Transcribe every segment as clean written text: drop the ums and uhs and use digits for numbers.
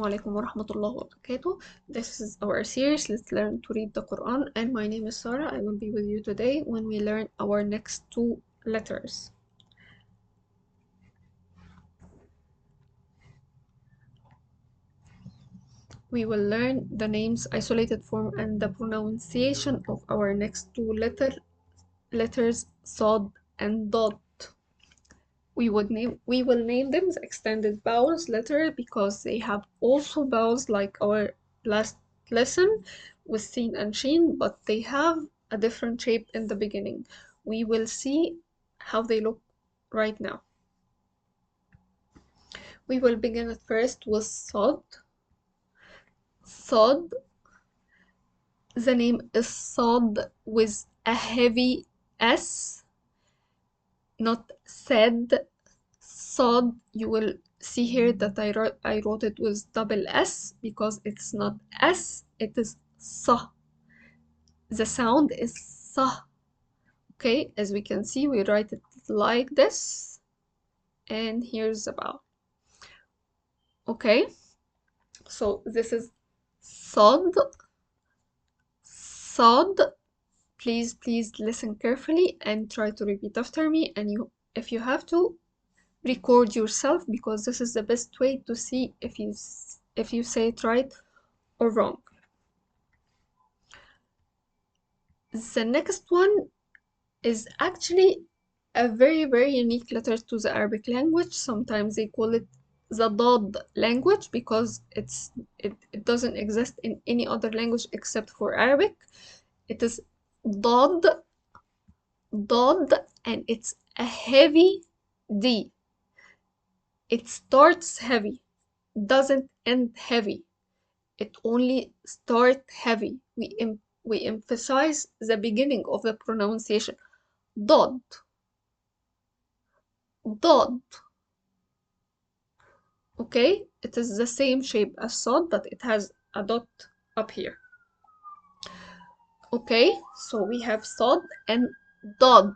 Assalamu alaikum wa rahmatullahi wa barakatuh. This is our series, Let's Learn to Read the Quran, and my name is Sarah. I will be with you today when we learn our next two letters. We will learn the names, isolated form, and the pronunciation of our next two letters, Saad and Daad. We will name them the extended vowels letter because they have also vowels like our last lesson with Sheen and Sheen, but they have a different shape in the beginning. We will see how they look right now. We will begin at first with Saad. Saad. The name is Saad with a heavy S, not said. Saad, you will see here that I wrote it with double S because it's not S, it is sa. The sound is sa. Okay, as we can see, we write it like this, and here's the vowel. Okay, so this is Saad. Saad. Please listen carefully and try to repeat after me, and if you have to, record yourself because this is the best way to see if you say it right or wrong. The next one is actually a very unique letter to the Arabic language. Sometimes they call it the Daad language because it doesn't exist in any other language except for Arabic. It is Daad, and it's a heavy D. It starts heavy, doesn't end heavy. It only starts heavy. We emphasize the beginning of the pronunciation. Daad. Daad. Okay, it is the same shape as Saad, but it has a dot up here. Okay, so we have Saad and Daad.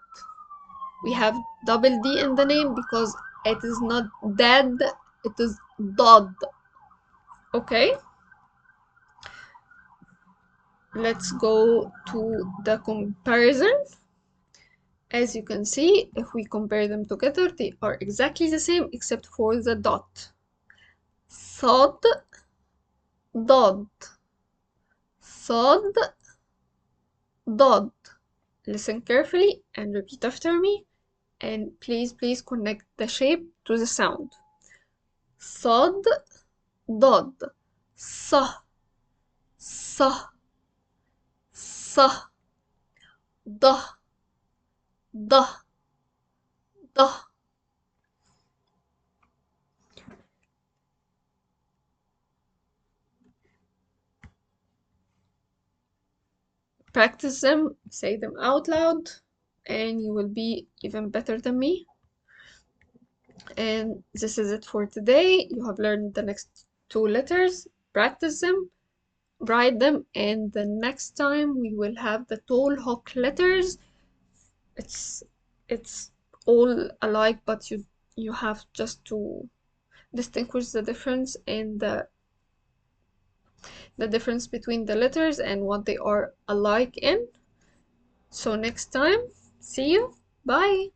We have double D in the name because it is not Daad, it is Daad. Okay, let's go to the comparison. As you can see, if we compare them together, they are exactly the same except for the dot. Saad, Daad. Saad, Daad. Listen carefully and repeat after me, and please connect the shape to the sound. Saad, Daad. Sa, sa, sa. Da, da, da. Practice them, say them out loud, and you will be even better than me. And this is it for today. You have learned the next two letters. Practice them, write them, and the next time we will have the tall hook letters. It's all alike, but you have just to distinguish the difference and the difference between the letters and what they are alike in. So next time, see you. Bye.